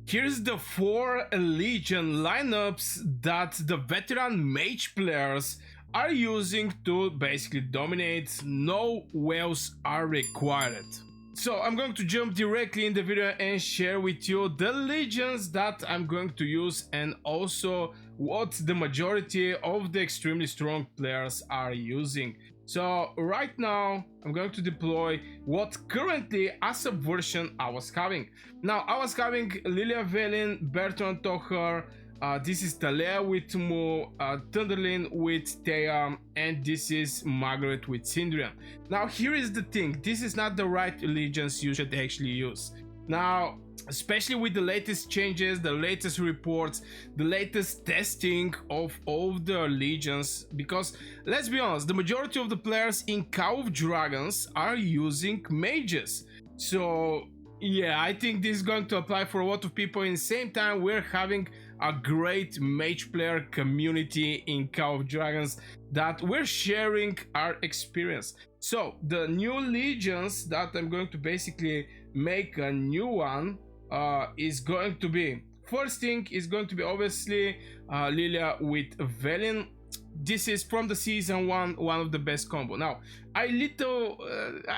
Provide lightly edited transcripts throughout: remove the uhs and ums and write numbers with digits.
here's the 4 Legion lineups that the veteran mage players are using to basically dominate. No wells are required. So I'm going to jump directly in the video and share with you the legions that I'm going to use and also what the majority of the extremely strong players are using. So right now I'm going to deploy what currently as a version I was having. Now I was having Liliya Valen, Bertran, Tohar, this is Thea with Thunderlyn with Thea, and this is Maggrat with Syndrian. Now here is the thing, this is not the right legions you should actually use. Now, especially with the latest changes, the latest reports, the latest testing of all the legions, because let's be honest, the majority of the players in Call of Dragons are using mages. So yeah, I think this is going to apply for a lot of people. In the same time, we're having a great mage player community in Call of Dragons that we're sharing our experience. So the new legions that I'm going to basically make a new one is going to be, first thing is going to be obviously Liliya with Valen. This is from the season one of the best combo. Now I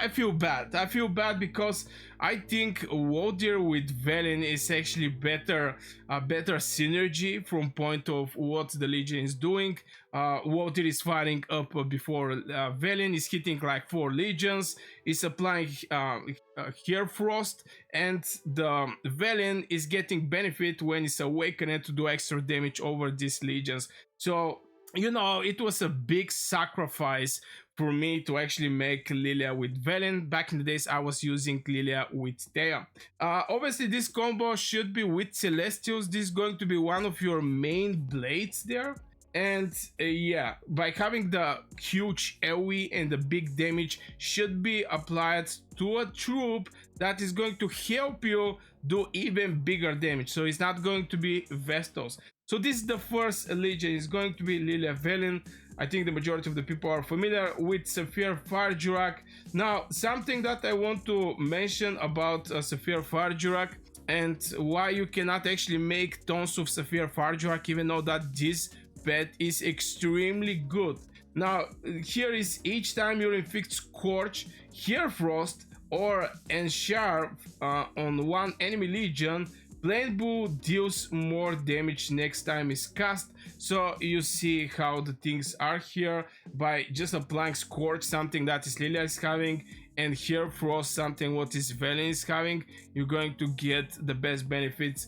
feel bad because I think Warrior with Valen is actually better synergy from point of what the Legion is doing. Warrior is firing up before Valen is hitting like 4 legions, is applying Hair Frost, and the Valen is getting benefit when it's awakened to do extra damage over these legions. So you know, it was a big sacrifice for me to actually make Liliya with Valen. Back in the days, I was using Liliya with Thea. Obviously, this combo should be with Celestials. This is going to be one of your main blades there. And yeah, by having the huge AoE and the big damage should be applied to a troop that is going to help you do even bigger damage. So it's not going to be Vestals. So this is the first legion, is going to be Liliya Valen. I think the majority of the people are familiar with Sapphire Fire Jurak. Now, something that I want to mention about Sapphire Fire Jurak and why you cannot actually make tons of Sapphire Fire Jurak, even though that this pet is extremely good. Now, here is each time you inflict Scorch, Hair Frost, or Ensure on one enemy legion, Blade Bull deals more damage next time is cast. So you see how the things are here by just applying Scorch, something that is Liliya is having, and Hair Frost, something what is Valen is having. You're going to get the best benefits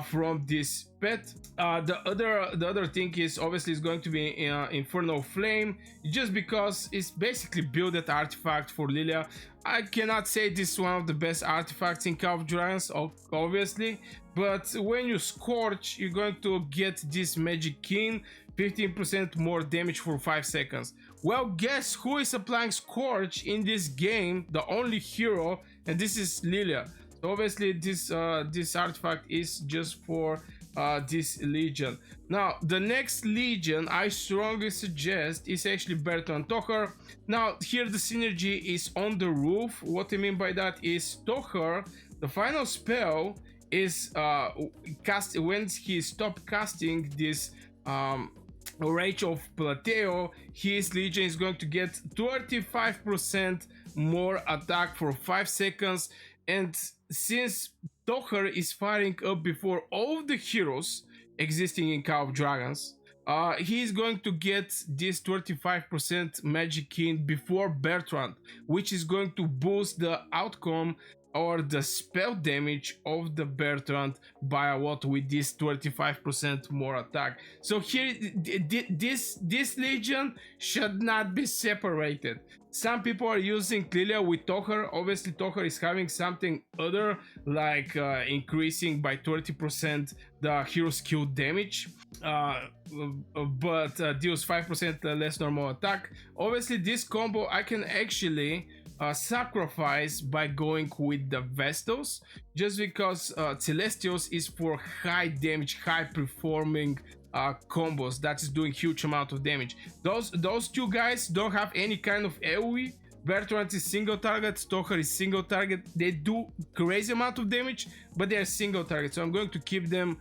from this pet. The other thing is obviously it's going to be Infernal Flame, just because it's basically builded artifact for Liliya. I cannot say this is one of the best artifacts in Call of Dragons, obviously, but when you Scorch, you're going to get this Magic King, 15% more damage for 5 seconds. Well, guess who is applying Scorch in this game? The only hero, and this is Liliya. So obviously this artifact is just for this legion. Now the next legion I strongly suggest is actually Bertran Tohar. Now here the synergy is on the roof. What I mean by that is Tohar, the final spell is when he stopped casting this Rage of Plateo, his legion is going to get 35% more attack for 5 seconds. And since Tohar is firing up before all the heroes existing in Call of Dragons, he is going to get this 35% Magic King before Bertran, which is going to boost the outcome or the spell damage of the Bertran by a lot with this 25% more attack. So here, this legion should not be separated. Some people are using Liliya with Tohar. Obviously Tohar is having something other, like increasing by 30% the hero skill damage, but deals 5% less normal attack. Obviously this combo I can actually sacrifice by going with the Vestals, just because Celestials is for high damage, high performing combos that is doing huge amount of damage. Those two guys don't have any kind of AoE, Bertran is single target, Tohar is single target. They do crazy amount of damage, but they are single target, so I'm going to keep them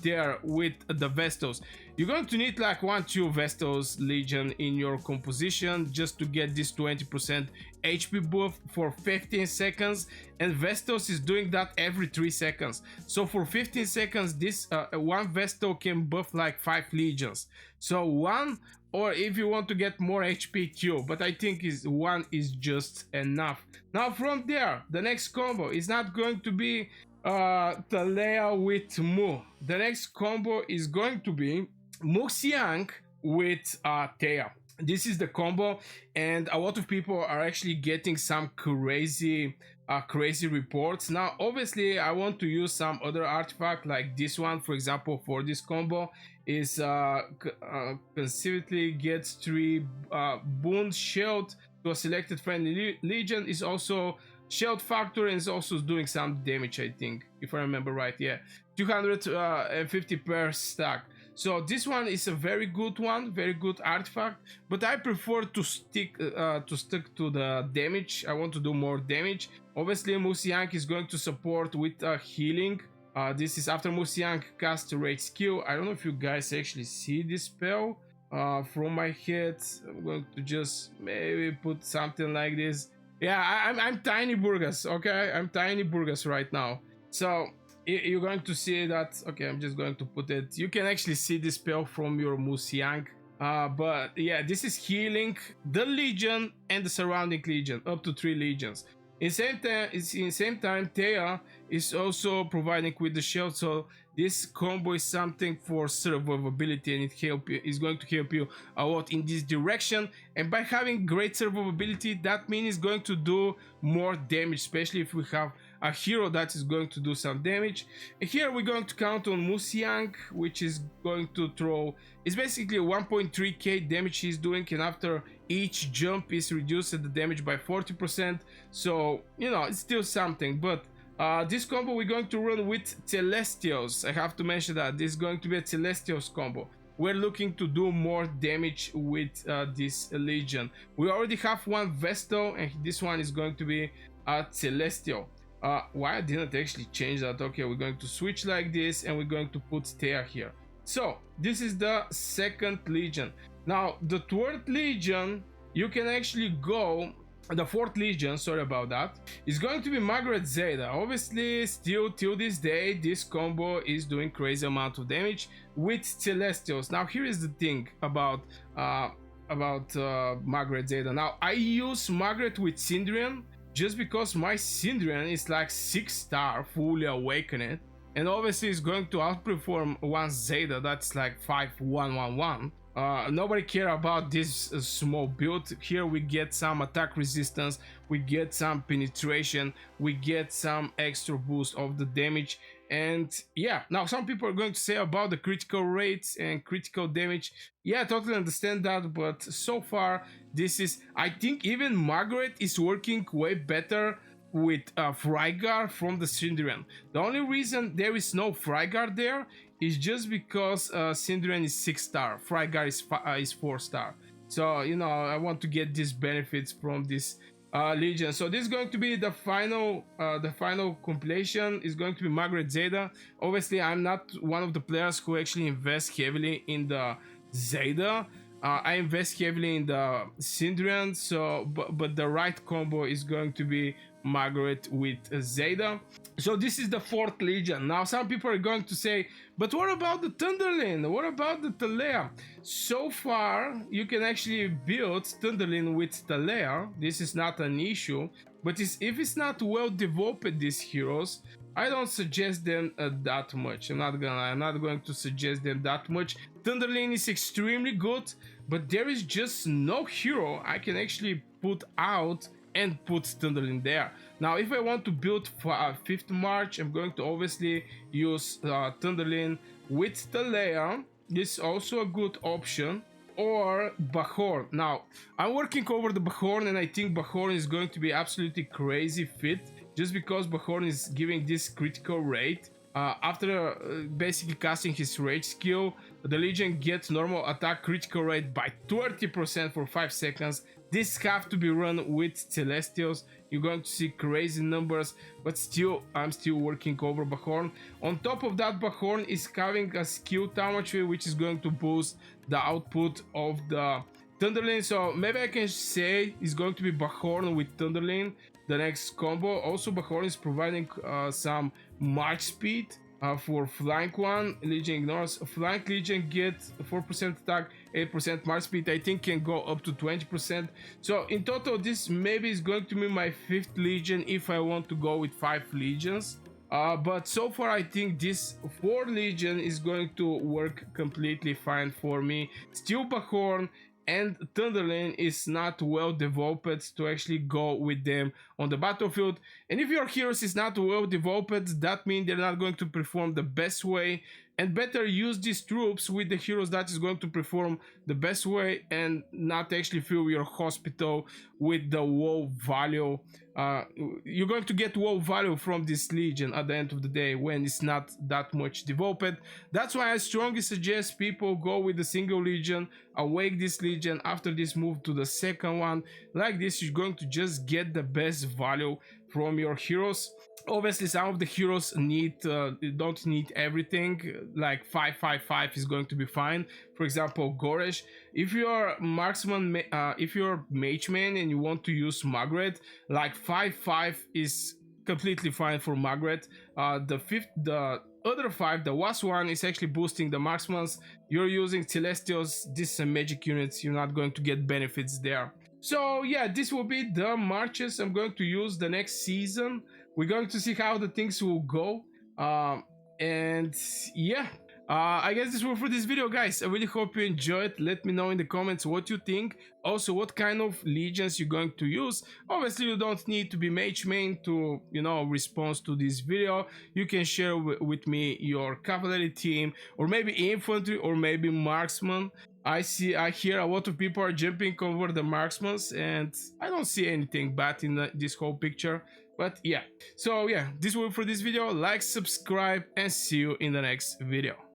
there with the Vestals. You're going to need like 1-2 Vestals Legion in your composition just to get this 20% HP buff for 15 seconds, and Vestals is doing that every 3 seconds. So for 15 seconds, this one Vestal can buff like 5 legions. So one, or if you want to get more HP, 2, but I think one is just enough. Now from there, the next combo is not going to be Thea with Mu. The next combo is going to be Hsiang with Thea. This is the combo, and a lot of people are actually getting some crazy reports. Now obviously I want to use some other artifact like this one, for example. For this combo is consistently gets 3 boon shield to a selected friendly legion. Is also shield factor and is also doing some damage, I think, if I remember right. Yeah, 250 per stack. So this one is a very good one, very good artifact, but I prefer to stick to the damage. I want to do more damage. Obviously Hsiang is going to support with healing. This is after Hsiang cast rage skill. I don't know if you guys actually see this spell from my head. I'm going to just maybe put something like this. Yeah, I'm tiny Burgas, okay? I'm tiny Burgas right now. So you're going to see that. Okay, I'm just going to put it. You can actually see the spell from your Hsiang. But yeah, this is healing the legion and the surrounding legion, up to 3 legions. In same time, Thea is also providing with the shield, so this combo is something for survivability, and it is going to help you a lot in this direction. And by having great survivability, that means it's going to do more damage, especially if we have a hero that is going to do some damage. And here we're going to count on Hsiang, which is going to throw, it's basically 1.3k damage he's doing, and after each jump is reduced the damage by 40%. So you know, it's still something. But this combo we're going to run with Celestials. I have to mention that this is going to be a Celestials combo. We're looking to do more damage with this legion. We already have one Vestal, and this one is going to be a Celestial. Why I didn't actually change that? Okay, we're going to switch like this, and we're going to put Thea here. So this is the second legion. Now the third legion, you can actually go, the fourth legion, sorry about that, is going to be Maggrat Zaida. Obviously still till this day this combo is doing crazy amount of damage with Celestials. Now here is the thing about Maggrat Zaida. Now I use Maggrat with Syndrian just because my Syndrian is like 6-star fully awakened, and obviously it's going to outperform one Zaida that's like 5-1-1-1. Nobody care about this small build. Here we get some attack resistance, we get some penetration, we get some extra boost of the damage. And yeah, now some people are going to say about the critical rates and critical damage. Yeah, I totally understand that, but so far this is, I think even Maggrat is working way better with Frygar from the Syndrian. The only reason there is no Frygar there is just because Syndrian is 6-star, Frygar is 4-star. So you know, I want to get these benefits from this legion. So this is going to be the final compilation is going to be Maggrat Zaida. Obviously I'm not one of the players who actually invest heavily in the Zaida. I invest heavily in the Syndrian, so but the right combo is going to be Maggrat with Zaida. So this is the fourth legion. Now some people are going to say, but what about the Thunderlyn? What about the Thea? So far you can actually build Thunderlyn with Thea. This is not an issue, but if it's not well developed, these heroes, I don't suggest them that much. I'm not going to suggest them that much. Thunderlyn is extremely good, but there is just no hero I can actually put out and put Thunderlyn there. Now if I want to build for 5th March, I'm going to obviously use Thunderlyn with Thea. This is also a good option, or Bahorn. Now I'm working over the Bahorn, and I think Bahorn is going to be absolutely crazy fit, just because Bahorn is giving this critical rate. After basically casting his rage skill, the Legion gets normal attack critical rate by 30% for 5 seconds. This have to be run with Celestials. You're going to see crazy numbers, but still, I'm still working over Bahorn. On top of that, Bahorn is having a skill tree, which is going to boost the output of the Thunderlyn. So maybe I can say it's going to be Bahorn with Thunderlyn, the next combo. Also, Bahorn is providing some march speed. For flank one, Legion ignores. Flank Legion gets 4% attack, 8% march speed. I think can go up to 20%. So in total, this maybe is going to be my 5th Legion if I want to go with 5 Legions. But so far, I think this 4 Legion is going to work completely fine for me. Still, Bahorn and Thunderlyn is not well developed to actually go with them on the battlefield. And if your heroes is not well developed, that means they're not going to perform the best way. And better use these troops with the heroes that is going to perform the best way and not actually fill your hospital with the WoW value. You're going to get WoW value from this Legion at the end of the day when it's not that much developed. That's why I strongly suggest people go with the single Legion, awake this Legion, after this move to the second one. Like this, you're going to just get the best value from your heroes. Obviously, some of the heroes don't need everything. Like 555 is going to be fine. For example, Goresh. If you're marksman, if you're mage man and you want to use Maggrat, like 55 is completely fine for Maggrat. The other 5, the last one, is actually boosting the marksmans. You're using Celestials. These are magic units. You're not going to get benefits there. So yeah, this will be the marches I'm going to use the next season. We're going to see how the things will go. And yeah, I guess this will for this video, guys. I really hope you enjoyed. Let me know in the comments what you think. Also, what kind of legions you're going to use. Obviously, you don't need to be mage main to, respond to this video. You can share with me your cavalry team, or maybe infantry, or maybe marksman. I hear a lot of people are jumping over the marksmans, and I don't see anything bad in this whole picture. But yeah, so yeah, this will be for this video. Like, subscribe, and see you in the next video.